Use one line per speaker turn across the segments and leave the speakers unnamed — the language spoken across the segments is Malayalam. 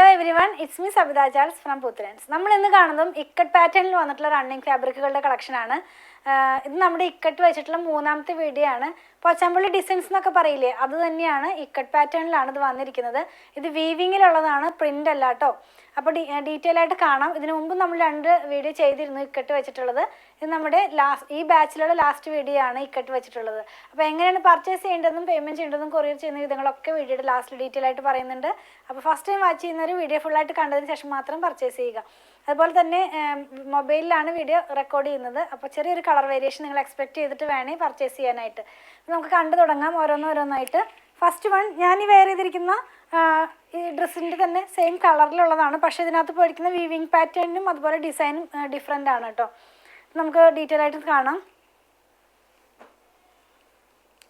Hello everyone, it's me Sabitha Charles from Puthrans. നമ്മൾ ഇന്ന് കാണുന്നതും ഇക്കട്ട് പാറ്റേണിൽ വന്നിട്ടുള്ള റണ്ണിങ് ഫാബ്രിക്കുകളുടെ കളക്ഷനാണ്. ഇത് നമ്മുടെ ഇക്കട്ട് വെച്ചിട്ടുള്ള മൂന്നാമത്തെ വീഡിയോ ആണ്. പോച്ചാമ്പള്ളി ഡിസൈൻസ് എന്നൊക്കെ പറയില്ലേ, അത് തന്നെയാണ്. ഇക്കട്ട് പാറ്റേണിലാണ് ഇത് വന്നിരിക്കുന്നത്. ഇത് വീവിങ്ങിലുള്ളതാണ്, പ്രിൻ്റ് അല്ല കേട്ടോ. അപ്പോൾ ഡീറ്റെയിൽ ആയിട്ട് കാണാം. ഇതിനു മുമ്പ് നമ്മൾ 2 വീഡിയോ ചെയ്തിരുന്നു ഇക്കട്ട് വെച്ചിട്ടുള്ളത്. ഇത് നമ്മുടെ ഈ ബാച്ചിലുള്ള ലാസ്റ്റ് വീഡിയോ ആണ് ഇക്കട്ട് വെച്ചിട്ടുള്ളത്. അപ്പോൾ എങ്ങനെയാണ് പർച്ചേസ് ചെയ്യേണ്ടതെന്നും പേയ്മെൻറ്റ് ചെയ്യേണ്ടതും കൊറിയർ ചെയ്യുന്ന വിധങ്ങളൊക്കെ വീഡിയോയുടെ ലാസ്റ്റ് ഡീറ്റെയിൽ ആയിട്ട് പറയുന്നുണ്ട്. അപ്പോൾ ഫസ്റ്റ് ടൈം വാച്ച് ചെയ്യുന്നവർ വീഡിയോ ഫുള്ളായിട്ട് കണ്ടതിന് ശേഷം മാത്രം പർച്ചേസ് ചെയ്യുക. അതുപോലെ തന്നെ മൊബൈലിലാണ് വീഡിയോ റെക്കോർഡ് ചെയ്യുന്നത്. അപ്പോൾ ചെറിയൊരു കളർ വേരിയേഷൻ നിങ്ങൾ എക്സ്പെക്ട് ചെയ്തിട്ട് വേണേ പർച്ചേസ് ചെയ്യാനായിട്ട്. നമുക്ക് കണ്ടു തുടങ്ങാം ഓരോന്നോരോന്നായിട്ട്. ഫസ്റ്റ് വൺ, ഞാൻ ഈ വെയർ ചെയ്തിരിക്കുന്ന ഈ ഡ്രസ്സിൻ്റെ തന്നെ സെയിം കളറിലുള്ളതാണ്. പക്ഷേ ഇതിനകത്ത് പോയിരിക്കുന്ന വീവിങ് പാറ്റേണിനും അതുപോലെ ഡിസൈനും ഡിഫറെൻ്റ് ആണ് കേട്ടോ. നമുക്ക് ഡീറ്റെയിൽ ആയിട്ട് കാണാം.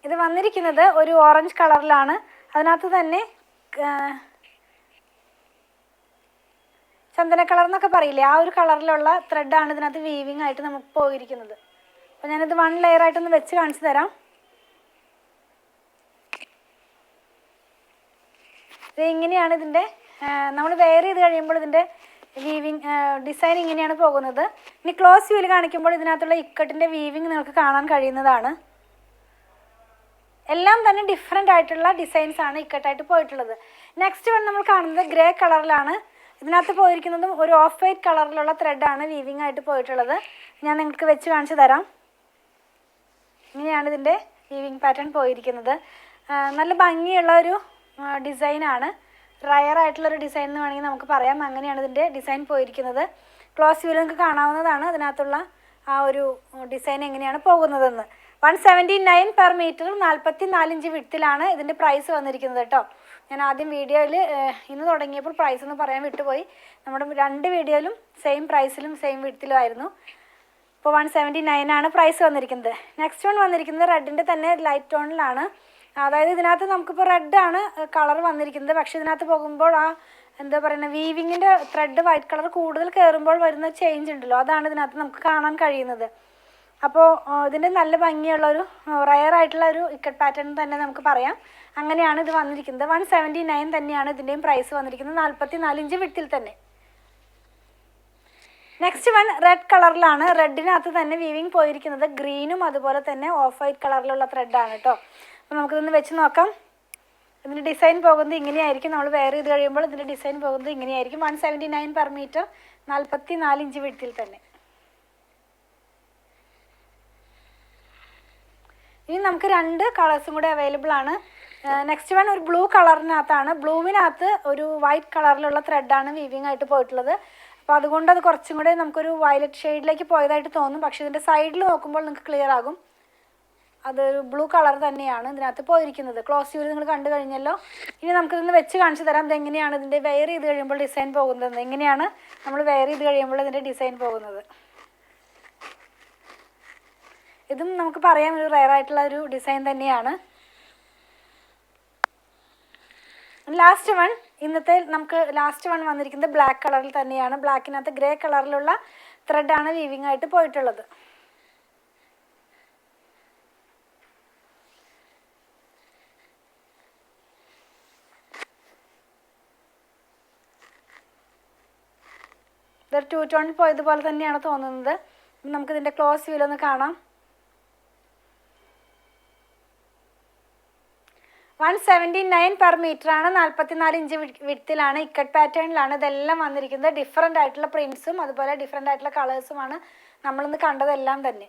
ഇത് വന്നിരിക്കുന്നത് ഒരു ഓറഞ്ച് കളറിലാണ്. അതിനകത്ത് തന്നെ ചന്ദന കളർ എന്നൊക്കെ പറയില്ലേ, ആ ഒരു കളറിലുള്ള ത്രെഡാണ് ഇതിനകത്ത് വീവിങ് ആയിട്ട് നമുക്ക് പോയിരിക്കുന്നത്. അപ്പോൾ ഞാനിത് 1 ലെയർ ആയിട്ടൊന്ന് വെച്ച് കാണിച്ചു തരാം. ഇത് ഇങ്ങനെയാണ് ഇതിൻ്റെ നമ്മൾ വെയർ ചെയ്ത് കഴിയുമ്പോൾ ഇതിൻ്റെ വീവിങ് ഡിസൈൻ ഇങ്ങനെയാണ് പോകുന്നത്. ഇനി ക്ലോസ് വ്യൂവിൽ കാണിക്കുമ്പോൾ ഇതിനകത്തുള്ള ഇക്കട്ടിൻ്റെ വീവിങ് നിങ്ങൾക്ക് കാണാൻ കഴിയുന്നതാണ്. എല്ലാം തന്നെ ഡിഫറെൻ്റ് ആയിട്ടുള്ള ഡിസൈൻസ് ആണ് ഇക്കട്ടായിട്ട് പോയിട്ടുള്ളത്. നെക്സ്റ്റ് വൺ നമ്മൾ കാണുന്നത് ഗ്രേ കളറിലാണ്. ഇതിനകത്ത് പോയിരിക്കുന്നതും ഒരു ഓഫ് വൈറ്റ് കളറിലുള്ള ത്രെഡാണ് വീവിങ് ആയിട്ട് പോയിട്ടുള്ളത്. ഞാൻ നിങ്ങൾക്ക് വെച്ച് കാണിച്ചു തരാം. ഇങ്ങനെയാണ് ഇതിൻ്റെ വീവിങ് പാറ്റേൺ പോയിരിക്കുന്നത്. നല്ല ഭംഗിയുള്ള ഒരു ഡിസൈനാണ്. റയർ ആയിട്ടുള്ളൊരു ഡിസൈൻ എന്ന് വേണമെങ്കിൽ നമുക്ക് പറയാം. അങ്ങനെയാണ് ഇതിൻ്റെ ഡിസൈൻ പോയിരിക്കുന്നത്. ക്ലോസ് വ്യൂവിൽ നിങ്ങൾക്ക് കാണാവുന്നതാണ് അതിനകത്തുള്ള ആ ഒരു ഡിസൈൻ എങ്ങനെയാണ് പോകുന്നതെന്ന്. 179 പെർ മീറ്റർ, 44 ഇഞ്ച് വിഡ്ത്തിലാണ് ഇതിൻ്റെ പ്രൈസ് വന്നിരിക്കുന്നത് കേട്ടോ. ഞാൻ ആദ്യം വീഡിയോയിൽ ഇന്ന് തുടങ്ങിയപ്പോൾ പ്രൈസ് ഒന്ന് പറയാൻ വിട്ടുപോയി. നമ്മുടെ 2 വീഡിയോയിലും സെയിം പ്രൈസിലും സെയിം വിഡ്ത്തിലും ആയിരുന്നു. ഇപ്പോൾ 179 ആണ് പ്രൈസ് വന്നിരിക്കുന്നത്. നെക്സ്റ്റ് വൺ വന്നിരിക്കുന്നത് റെഡിൻ്റെ തന്നെ ലൈറ്റ് ടോണിലാണ്. അതായത് ഇതിനകത്ത് നമുക്കിപ്പോൾ റെഡാണ് കളർ വന്നിരിക്കുന്നത്. പക്ഷേ ഇതിനകത്ത് പോകുമ്പോൾ ആ എന്താ പറയുന്നത്, വീവിങ്ങിൻ്റെ ത്രെഡ് വൈറ്റ് കളർ കൂടുതൽ കയറുമ്പോൾ വരുന്ന ചേഞ്ച് ഉണ്ടല്ലോ, അതാണ് ഇതിനകത്ത് നമുക്ക് കാണാൻ കഴിയുന്നത്. അപ്പോൾ ഇതിൻ്റെ നല്ല ഭംഗിയുള്ളൊരു റയർ ആയിട്ടുള്ള ഒരു ഇക്കട്ട് പാറ്റേൺ തന്നെ നമുക്ക് പറയാം. അങ്ങനെയാണ് ഇത് വന്നിരിക്കുന്നത്. 179 തന്നെയാണ് ഇതിൻ്റെയും പ്രൈസ് വന്നിരിക്കുന്നത്, 44 ഇഞ്ച് വിഡ്ത്തിൽ തന്നെ. നെക്സ്റ്റ് വൺ റെഡ് കളറിലാണ്. റെഡിനകത്ത് തന്നെ വീവിങ് പോയിരിക്കുന്നത് ഗ്രീനും അതുപോലെ തന്നെ ഓഫ് വൈറ്റ് കളറിലുള്ള ത്രെഡാണ് കേട്ടോ. അപ്പോൾ നമുക്കിതൊന്ന് വെച്ച് നോക്കാം. ഇതിൻ്റെ ഡിസൈൻ പോകുന്നത് ഇങ്ങനെയായിരിക്കും. നമ്മൾ വെയർ ചെയ്ത് കഴിയുമ്പോൾ ഇതിൻ്റെ ഡിസൈൻ പോകുന്നത് ഇങ്ങനെയായിരിക്കും. 179 പെർ മീറ്റർ, 44 ഇഞ്ച് വിഡ്ത്തിൽ തന്നെ. ഇനി നമുക്ക് 2 കളേഴ്സും കൂടെ അവൈലബിൾ ആണ്. നെക്സ്റ്റ് വൺ ഒരു ബ്ലൂ കളറിനകത്താണ്. ബ്ലൂവിനകത്ത് ഒരു വൈറ്റ് കളറിലുള്ള ത്രെഡാണ് വീവിങ് ആയിട്ട് പോയിട്ടുള്ളത്. അപ്പോൾ അതുകൊണ്ട് അത് കുറച്ചും കൂടെ നമുക്കൊരു വയലറ്റ് ഷെയ്ഡിലേക്ക് പോയതായിട്ട് തോന്നും. പക്ഷേ ഇതിൻ്റെ സൈഡിൽ നോക്കുമ്പോൾ നിങ്ങൾക്ക് ക്ലിയർ ആകും അതൊരു ബ്ലൂ കളർ തന്നെയാണ് ഇതിനകത്ത് പോയിരിക്കുന്നത്. ക്ലോസ് വ്യൂവിൽ നിങ്ങൾ കണ്ടു കഴിഞ്ഞല്ലോ. ഇനി നമുക്കിതൊന്ന് വെച്ച് കാണിച്ചു തരാം. ഇതെങ്ങനെയാണ് ഇതിൻ്റെ വെയർ ചെയ്ത് കഴിയുമ്പോൾ ഡിസൈൻ പോകുന്നത്, എങ്ങനെയാണ് നമ്മൾ വെയർ ചെയ്ത് കഴിയുമ്പോൾ ഇതിൻ്റെ ഡിസൈൻ പോകുന്നത്. ഇതും നമുക്ക് പറയാം ഒരു റെയർ ആയിട്ടുള്ള ഒരു ഡിസൈൻ തന്നെയാണ്. ലാസ്റ്റ് വൺ, ഇന്നത്തെ നമുക്ക് ലാസ്റ്റ് വൺ വന്നിരിക്കുന്നത് ബ്ലാക്ക് കളറിൽ തന്നെയാണ്. ബ്ലാക്കിനകത്ത് ഗ്രേ കളറിലുള്ള ത്രെഡാണ് വീവിങ് ആയിട്ട് പോയിട്ടുള്ളത്. ഇതൊരു 2 ടോണിൽ പോയതുപോലെ തന്നെയാണ് തോന്നുന്നത്. നമുക്കിതിൻ്റെ ക്ലോസ് വ്യൂവിലൊന്ന് കാണാം. 179 പെർ മീറ്റർ ആണ്, 44 ഇഞ്ച് വിഡ്ത്തിലാണ്, ഇക്കട്ട് പാറ്റേണിലാണ് ഇതെല്ലാം വന്നിരിക്കുന്നത്. ഡിഫറെൻ്റ് ആയിട്ടുള്ള പ്രിൻസും അതുപോലെ ഡിഫറെൻ്റ് ആയിട്ടുള്ള കളേഴ്സുമാണ് നമ്മളിന്ന് കണ്ടതെല്ലാം തന്നെ.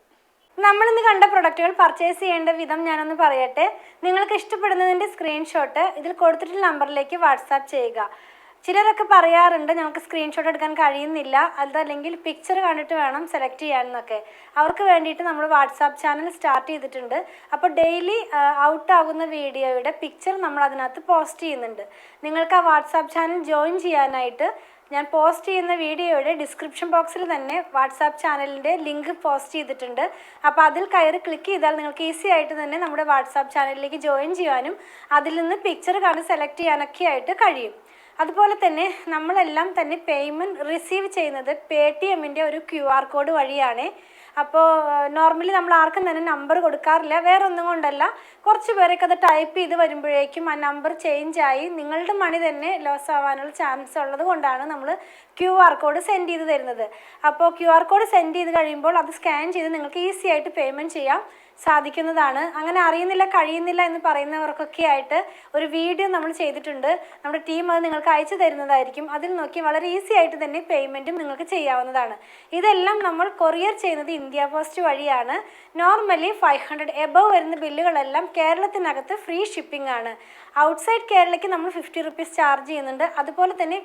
നമ്മളിന്ന് കണ്ട പ്രൊഡക്റ്റുകൾ പർച്ചേസ് ചെയ്യേണ്ട വിധം ഞാനൊന്ന് പറയട്ടെ. നിങ്ങൾക്ക് ഇഷ്ടപ്പെടുന്നതിൻ്റെ സ്ക്രീൻഷോട്ട് ഇതിൽ കൊടുത്തിട്ടുള്ള നമ്പറിലേക്ക് വാട്സാപ്പ് ചെയ്യുക. ചിലരൊക്കെ പറയാറുണ്ട് ഞങ്ങൾക്ക് സ്ക്രീൻഷോട്ട് എടുക്കാൻ കഴിയുന്നില്ല, അതല്ലെങ്കിൽ പിക്ചർ കണ്ടിട്ട് വേണം സെലക്ട് ചെയ്യാനെന്നൊക്കെ. അവർക്ക് വേണ്ടിയിട്ട് നമ്മൾ വാട്സാപ്പ് ചാനൽ സ്റ്റാർട്ട് ചെയ്തിട്ടുണ്ട്. അപ്പോൾ ഡെയിലി ഔട്ടാകുന്ന വീഡിയോയുടെ പിക്ചർ നമ്മൾ അതിനകത്ത് പോസ്റ്റ് ചെയ്യുന്നുണ്ട്. നിങ്ങൾക്ക് ആ വാട്സാപ്പ് ചാനൽ ജോയിൻ ചെയ്യാനായിട്ട് ഞാൻ പോസ്റ്റ് ചെയ്യുന്ന വീഡിയോയുടെ ഡിസ്ക്രിപ്ഷൻ ബോക്സിൽ തന്നെ വാട്സാപ്പ് ചാനലിൻ്റെ ലിങ്ക് പോസ്റ്റ് ചെയ്തിട്ടുണ്ട്. അപ്പോൾ അതിൽ കയറി ക്ലിക്ക് ചെയ്താൽ നിങ്ങൾക്ക് ഈസി ആയിട്ട് തന്നെ നമ്മുടെ വാട്സാപ്പ് ചാനലിലേക്ക് ജോയിൻ ചെയ്യാനും അതിൽ നിന്ന് പിക്ചർ കണ്ട് സെലക്ട് ചെയ്യാനൊക്കെ ആയിട്ട് കഴിയും. അതുപോലെ തന്നെ നമ്മളെല്ലാം തന്നെ പേയ്മെൻറ്റ് റിസീവ് ചെയ്യുന്നത് പേടിഎമ്മിൻ്റെ ഒരു QR കോഡ് വഴിയാണ്. അപ്പോൾ നോർമലി നമ്മൾ ആർക്കും തന്നെ നമ്പർ കൊടുക്കാറില്ല, വേറെ ഒന്നും കൊണ്ടല്ല, കുറച്ച് പേരൊക്കെ അത് ടൈപ്പ് ചെയ്ത് വരുമ്പോഴേക്കും ആ നമ്പർ ചേഞ്ചായി നിങ്ങളുടെ മണി തന്നെ ലോസ് ആവാനുള്ള ചാൻസ് ഉള്ളത് കൊണ്ടാണ് നമ്മൾ QR കോഡ് സെൻഡ് ചെയ്ത് തരുന്നത്. അപ്പോൾ QR കോഡ് സെൻഡ് ചെയ്ത് കഴിയുമ്പോൾ അത് സ്കാൻ ചെയ്ത് നിങ്ങൾക്ക് ഈസി ആയിട്ട് പേയ്മെൻറ്റ് ചെയ്യാം സാധിക്കുന്നതാണ്. അങ്ങനെ അറിയുന്നില്ല കഴിയുന്നില്ല എന്ന് പറയുന്നവർക്കൊക്കെ ആയിട്ട് ഒരു വീഡിയോ നമ്മൾ ചെയ്തിട്ടുണ്ട്. നമ്മുടെ ടീം അത് നിങ്ങൾക്ക് അയച്ചു തരുന്നതായിരിക്കും. അതിൽ നോക്കി വളരെ ഈസി ആയിട്ട് തന്നെ പേയ്മെൻറ്റും നിങ്ങൾക്ക് ചെയ്യാവുന്നതാണ്. ഇതെല്ലാം നമ്മൾ കൊറിയർ ചെയ്യുന്നത് ഇന്ത്യ പോസ്റ്റ് വഴിയാണ്. നോർമലി 500 എബവ് വരുന്ന ബില്ലുകളെല്ലാം കേരളത്തിനകത്ത് ഫ്രീ ഷിപ്പിംഗ് ആണ്. ഔട്ട്സൈഡ് കേരളയ്ക്ക് നമ്മൾ 50 റുപ്പീസ് ചാർജ് ചെയ്യുന്നുണ്ട്. അതുപോലെ തന്നെ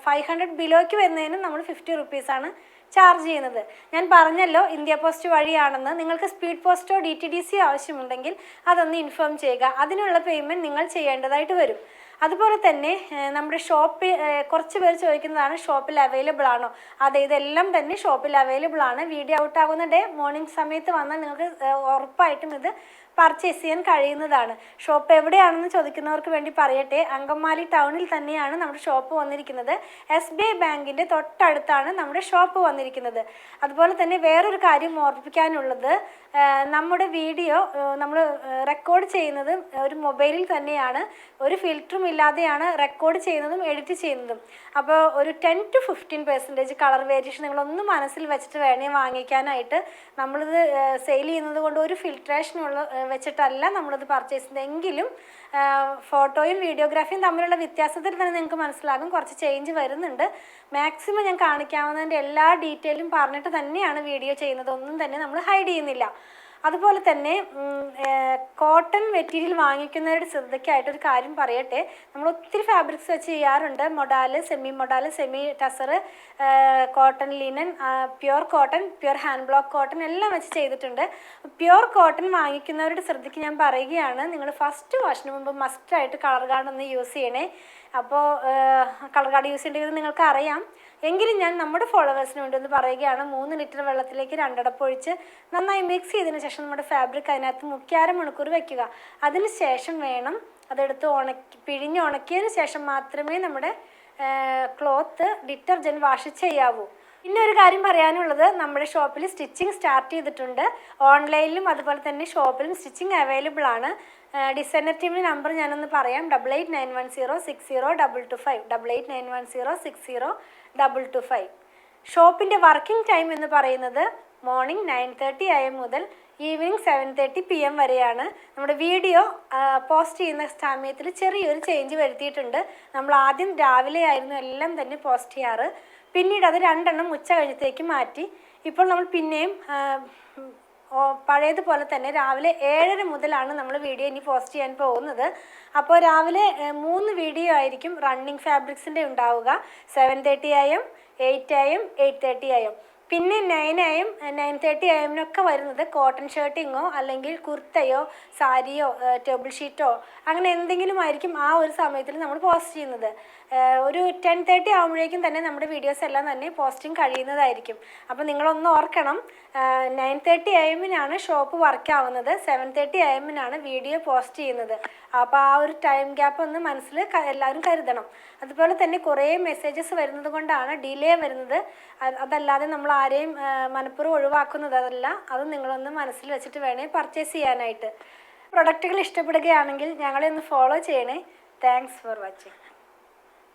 500 ബിലോയ്ക്ക് വരുന്നതിനും നമ്മൾ 50 റുപ്പീസാണ് ചാർജ് ചെയ്യുന്നത്. ഞാൻ പറഞ്ഞല്ലോ ഇന്ത്യ പോസ്റ്റ് വഴിയാണെന്ന്. നിങ്ങൾക്ക് സ്പീഡ് പോസ്റ്റോ DTDC ആവശ്യമുണ്ടെങ്കിൽ അതൊന്ന് ഇൻഫോം ചെയ്യുക. അതിനുള്ള പേയ്മെൻറ്റ് നിങ്ങൾ ചെയ്യേണ്ടതായിട്ട് വരും. അതുപോലെ തന്നെ നമ്മുടെ ഷോപ്പിൽ കുറച്ച് പേര് ചോദിക്കുന്നതാണ് ഷോപ്പിൽ അവൈലബിൾ ആണോ? അതെ, ഇതെല്ലാം തന്നെ ഷോപ്പിൽ അവൈലബിൾ ആണ്. വീഡിയോ ഔട്ട് ആകുന്ന ഡേ മോർണിംഗ് സമയത്ത് വന്നാൽ നിങ്ങൾക്ക് ഉറപ്പായിട്ടും ഇത് പർച്ചേസ് ചെയ്യാൻ കഴിയുന്നതാണ്. ഷോപ്പ് എവിടെയാണെന്ന് ചോദിക്കുന്നവർക്ക് വേണ്ടി പറയട്ടെ, അങ്കമാലി ടൗണിൽ തന്നെയാണ് നമ്മുടെ ഷോപ്പ് വന്നിരിക്കുന്നത്. SBI ബാങ്കിൻ്റെ തൊട്ടടുത്താണ് നമ്മുടെ ഷോപ്പ് വന്നിരിക്കുന്നത്. അതുപോലെ തന്നെ വേറൊരു കാര്യം ഓർമ്മിപ്പിക്കാനുള്ളത്, നമ്മുടെ വീഡിയോ നമ്മൾ റെക്കോർഡ് ചെയ്യുന്നത് ഒരു മൊബൈലിൽ തന്നെയാണ്. ഒരു ഫിൽറ്ററും ഇല്ലാതെയാണ് റെക്കോർഡ് ചെയ്യുന്നതും എഡിറ്റ് ചെയ്യുന്നതും. അപ്പോൾ ഒരു 10 to 15% കളർ വേരിയേഷൻ നിങ്ങളൊന്ന് മനസ്സിൽ വെച്ചിട്ട് വേണേ വാങ്ങിക്കാനായിട്ട്. നമ്മളിത് സെയിൽ ചെയ്യുന്നത് കൊണ്ട് ഒരു ഫിൽട്രേഷനുള്ള വെച്ചിട്ടല്ല നമ്മളത് പർച്ചേസ് ചെയ്യുന്നതെങ്കിലും ഫോട്ടോയും വീഡിയോഗ്രാഫിയും തമ്മിലുള്ള വ്യത്യാസത്തിൽ തന്നെ നിങ്ങൾക്ക് മനസ്സിലാകും കുറച്ച് ചേഞ്ച് വരുന്നുണ്ട്. മാക്സിമം ഞാൻ കാണിക്കാവുന്നതിൻ്റെ എല്ലാ ഡീറ്റെയിലും പറഞ്ഞിട്ട് തന്നെയാണ് വീഡിയോ ചെയ്യുന്നത്. ഒന്നും തന്നെ നമ്മൾ ഹൈഡ് ചെയ്യുന്നില്ല. അതുപോലെ തന്നെ കോട്ടൺ മെറ്റീരിയൽ വാങ്ങിക്കുന്നവരുടെ ശ്രദ്ധയ്ക്കായിട്ടൊരു കാര്യം പറയട്ടെ. നമ്മൾ ഒത്തിരി ഫാബ്രിക്സ് വെച്ച് ചെയ്യാറുണ്ട്. Modal, semi tussar, cotton linen, pure cotton, pure hand block cotton എല്ലാം വെച്ച് ചെയ്തിട്ടുണ്ട്. പ്യുർ കോട്ടൺ വാങ്ങിക്കുന്നവരുടെ ശ്രദ്ധയ്ക്ക് ഞാൻ പറയുകയാണ്, നിങ്ങൾ ഫസ്റ്റ് വാഷിന് മുമ്പ് മസ്റ്റായിട്ട് കളർ ഗാർഡ് ഒന്ന് യൂസ് ചെയ്യണേ. അപ്പോൾ കളർ ഗാർഡ് യൂസ് ചെയ്യേണ്ടത് നിങ്ങൾക്ക് അറിയാം, എങ്കിലും ഞാൻ നമ്മുടെ ഫോളോവേഴ്സിന് വേണ്ടി ഒന്ന് പറയുകയാണ്. 3 ലിറ്റർ വെള്ളത്തിലേക്ക് 2 അടപ്പ് ഒഴിച്ച് നന്നായി മിക്സ് ചെയ്തതിന് ശേഷം നമ്മുടെ ഫാബ്രിക് അതിനകത്ത് 3/4 മണിക്കൂർ വയ്ക്കുക. അതിന് ശേഷം വേണം അതെടുത്ത് പിഴിഞ്ഞ് ഉണക്കിയതിന് ശേഷം മാത്രമേ നമ്മുടെ ക്ലോത്ത് ഡിറ്റർജൻറ്റ് വാഷ് ചെയ്യാവൂ. പിന്നെ ഒരു കാര്യം പറയാനുള്ളത്, നമ്മുടെ ഷോപ്പിൽ സ്റ്റിച്ചിങ് സ്റ്റാർട്ട് ചെയ്തിട്ടുണ്ട്. ഓൺലൈനിലും അതുപോലെ തന്നെ ഷോപ്പിലും സ്റ്റിച്ചിങ് അവൈലബിൾ ആണ്. ഡിസൈനർ ടീമിൻ്റെ നമ്പർ ഞാനൊന്ന് പറയാം: 8891060225, 8891060225. ഷോപ്പിൻ്റെ വർക്കിംഗ് ടൈം എന്ന് പറയുന്നത് മോർണിംഗ് 9:30 AM മുതൽ ഈവനിങ് 7:30 PM വരെയാണ്. നമ്മുടെ വീഡിയോ പോസ്റ്റ് ചെയ്യുന്ന സമയത്തിൽ ചെറിയൊരു ചേഞ്ച് വരുത്തിയിട്ടുണ്ട്. നമ്മൾ ആദ്യം രാവിലെ ആയിരുന്നു എല്ലാം തന്നെ പോസ്റ്റ് ചെയ്യാറ്. പിന്നീട് അത് 2 എണ്ണം ഉച്ച കഴിഞ്ഞത്തേക്ക് മാറ്റി. ഇപ്പോൾ നമ്മൾ പിന്നെയും പഴയതുപോലെ തന്നെ രാവിലെ 7:30 മുതലാണ് നമ്മൾ വീഡിയോ ഇനി പോസ്റ്റ് ചെയ്യാൻ പോകുന്നത്. അപ്പോൾ രാവിലെ 3 വീഡിയോ ആയിരിക്കും റണ്ണിങ് ഫാബ്രിക്സിൻ്റെ ഉണ്ടാവുക. 7:30 AM, 8 AM, 8:30 AM. പിന്നെ 9 AM, 9:30 AM വരുന്നത് കോട്ടൺ ഷർട്ടിങ്ങോ അല്ലെങ്കിൽ കുർത്തയോ സാരിയോ ടേബിൾ ഷീറ്റോ അങ്ങനെ എന്തെങ്കിലും ആയിരിക്കും ആ ഒരു സമയത്തിൽ നമ്മൾ പോസ്റ്റ് ചെയ്യുന്നത്. ഒരു 10:30 ആകുമ്പോഴേക്കും തന്നെ നമ്മുടെ വീഡിയോസ് എല്ലാം തന്നെ പോസ്റ്റിംഗ് കഴിയുന്നതായിരിക്കും. അപ്പോൾ നിങ്ങളൊന്ന് ഓർക്കണം, 9:30 AM ഷോപ്പ് വർക്ക് ആവുന്നത്, 7:30 AM വീഡിയോ പോസ്റ്റ് ചെയ്യുന്നത്. അപ്പോൾ ആ ഒരു ടൈം ഗ്യാപ്പ് ഒന്ന് മനസ്സിൽ എല്ലാവരും കരുതണം. അതുപോലെ തന്നെ കുറേ മെസ്സേജസ് വരുന്നത് കൊണ്ടാണ് ഡിലേ വരുന്നത്. അതല്ലാതെ നമ്മൾ ആരെയും മനഃപൂർവ്വം ഒഴിവാക്കുന്നതല്ല. അത് നിങ്ങളൊന്ന് മനസ്സിൽ വെച്ചിട്ട് വേണേ പർച്ചേസ് ചെയ്യാനായിട്ട്. പ്രൊഡക്റ്റുകൾ ഇഷ്ടപ്പെടുകയാണെങ്കിൽ ഞങ്ങളെ ഒന്ന് ഫോളോ ചെയ്യണേ. Thanks for watching.